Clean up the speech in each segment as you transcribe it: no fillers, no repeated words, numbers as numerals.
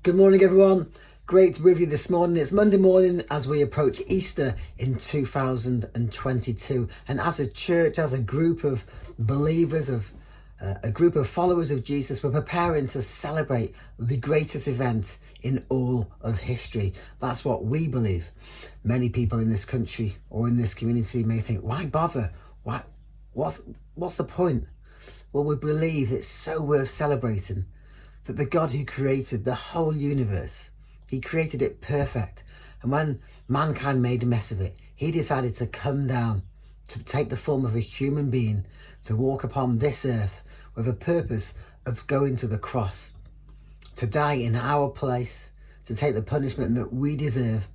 Good morning, everyone. Great to be with you this morning. It's Monday morning as we approach Easter in 2022. And as a church, as a group of believers, a group of followers of Jesus, we're preparing to celebrate the greatest event in all of history. That's what we believe. Many people in this country or in this community may think, why bother? What's the point? Well, we believe it's so worth celebrating that the God who created the whole universe, he created it perfect. And when mankind made a mess of it, he decided to come down, to take the form of a human being, to walk upon this earth with a purpose of going to the cross, to die in our place, to take the punishment that we deserve.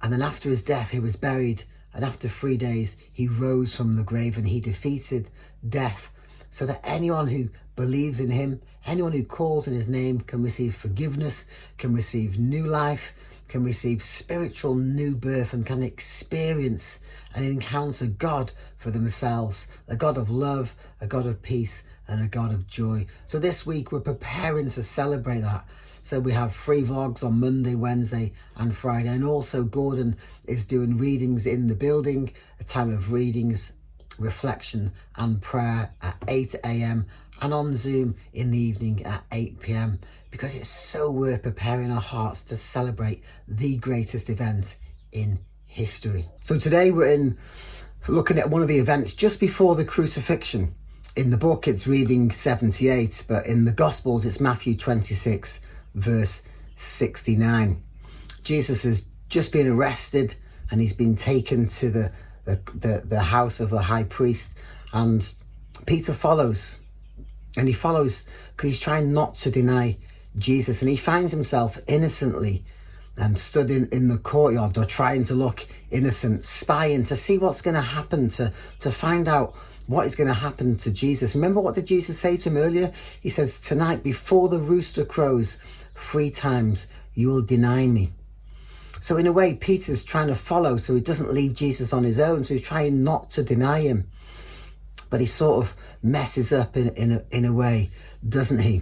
And then after his death, he was buried. And after 3 days, he rose from the grave and he defeated death, so that anyone who believes in him, anyone who calls in his name can receive forgiveness, can receive new life, can receive spiritual new birth, and can experience and encounter God for themselves, a God of love, a God of peace, and a God of joy. So this week we're preparing to celebrate that. So we have 3 vlogs on Monday, Wednesday and Friday. And also Gordon is doing readings in the building, a time of readings, reflection and prayer at 8 a.m. and on Zoom in the evening at 8 p.m. because it's so worth preparing our hearts to celebrate the greatest event in history. So today we're looking at one of the events just before the crucifixion. In the book it's reading 78, but in the Gospels it's Matthew 26 verse 69. Jesus has just been arrested and he's been taken to the house of the high priest, and Peter follows, and he follows because he's trying not to deny Jesus, and he finds himself innocently stood in the courtyard, or trying to look innocent, spying to see what's going to happen, to find out what is going to happen to Jesus. Remember, what did Jesus say to him earlier? He says, tonight before the rooster crows 3 times you will deny me. So in a way, Peter's trying to follow so he doesn't leave Jesus on his own. So he's trying not to deny him. But he sort of messes up in a way, doesn't he?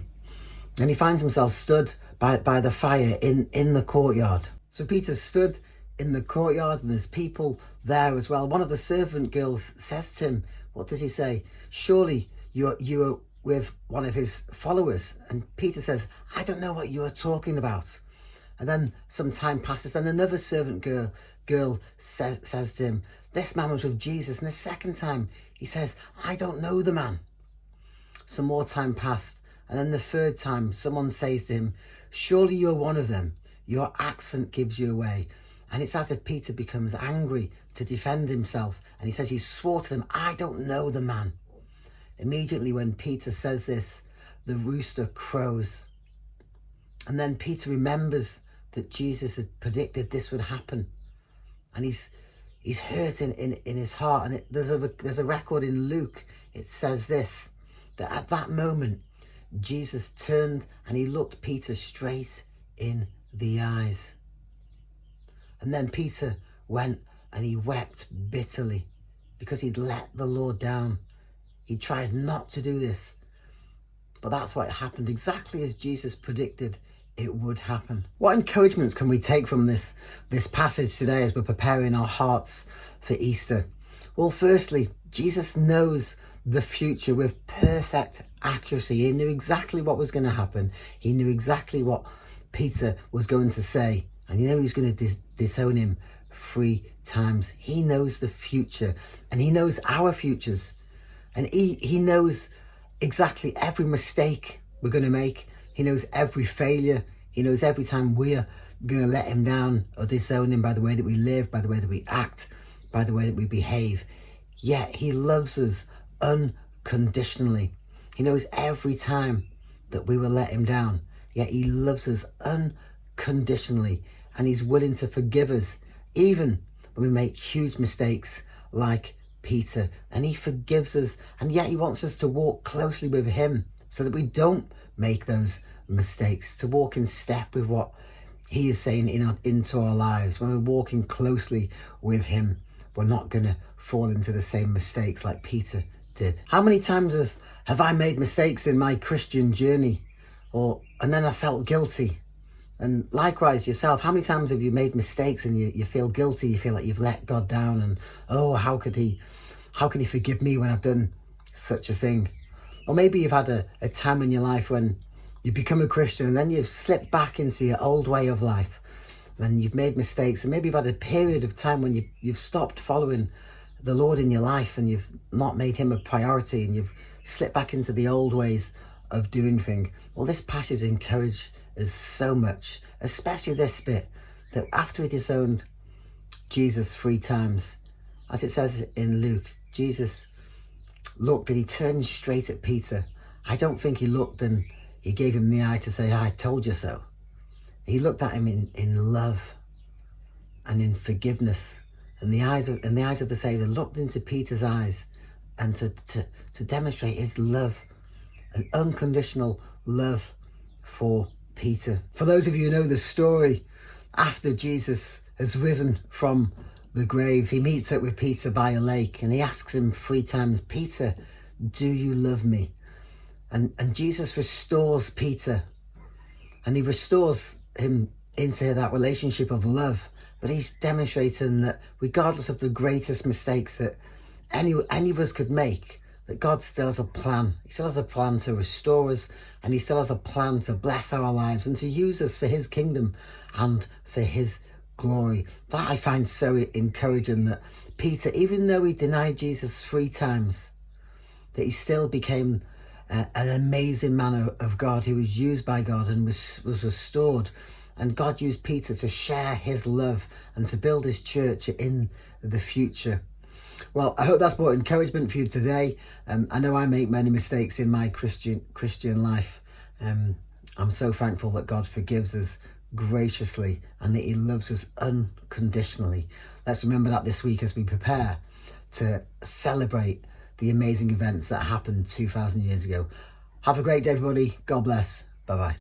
And he finds himself stood by the fire in the courtyard. So Peter stood in the courtyard and there's people there as well. One of the servant girls says to him, what does he say? Surely you are with one of his followers. And Peter says, I don't know what you are talking about. And then some time passes and another servant girl says to him, this man was with Jesus. And the second time he says, I don't know the man. Some more time passed. And then the third time someone says to him, surely you're one of them. Your accent gives you away. And it's as if Peter becomes angry to defend himself. And he says he swore to them, I don't know the man. Immediately when Peter says this, the rooster crows. And then Peter remembers that Jesus had predicted this would happen, and he's hurt in his heart. And there's a record in Luke. It says this, that at that moment Jesus turned and he looked Peter straight in the eyes. And then Peter went and he wept bitterly because he'd let the Lord down. He tried not to do this, but that's what happened, exactly as Jesus predicted it would happen. What encouragements can we take from this passage today as we're preparing our hearts for Easter? Well, firstly, Jesus knows the future with perfect accuracy. He knew exactly what was going to happen. He knew exactly what Peter was going to say, and he knew he was going to disown him 3 times. He knows the future, and he knows our futures, and he knows exactly every mistake we're going to make. He knows every failure. He knows every time we're going to let him down or disown him by the way that we live, by the way that we act, by the way that we behave. Yet he loves us unconditionally. He knows every time that we will let him down. Yet he loves us unconditionally. And he's willing to forgive us even when we make huge mistakes like Peter. And he forgives us. And yet he wants us to walk closely with him so that we don't make those mistakes, to walk in step with what he is saying into our lives. When we're walking closely with him, we're not going to fall into the same mistakes like Peter did. How many times have I made mistakes in my Christian journey? and then I felt guilty. And likewise yourself, how many times have you made mistakes and you feel guilty, you feel like you've let God down, and oh, how could he forgive me when I've done such a thing? Or maybe you've had a time in your life when you become a Christian and then you've slipped back into your old way of life and you've made mistakes, and maybe you've had a period of time when you've stopped following the Lord in your life and you've not made him a priority and you've slipped back into the old ways of doing things. Well, this passage encourages us so much, especially this bit, that after he disowned Jesus 3 times, as it says in Luke, Jesus looked and he turned straight at Peter. I don't think he looked and he gave him the eye to say, I told you so. He looked at him in love and in forgiveness. And the eyes of the Saviour looked into Peter's eyes, and to demonstrate his love, an unconditional love for Peter. For those of you who know the story, after Jesus has risen from the grave, he meets up with Peter by a lake and he asks him 3 times, Peter, do you love me? And Jesus restores Peter, and he restores him into that relationship of love. But he's demonstrating that regardless of the greatest mistakes that any of us could make, that God still has a plan. He still has a plan to restore us, and he still has a plan to bless our lives and to use us for his kingdom and for his glory. That I find so encouraging, that Peter, even though he denied Jesus 3 times, that he still became an amazing man of God who was used by God and was restored. And God used Peter to share his love and to build his church in the future. Well, I hope that's brought encouragement for you today. I know I make many mistakes in my Christian life. I'm so thankful that God forgives us graciously and that he loves us unconditionally. Let's remember that this week as we prepare to celebrate the amazing events that happened 2,000 years ago. Have a great day, everybody. God bless. Bye-bye.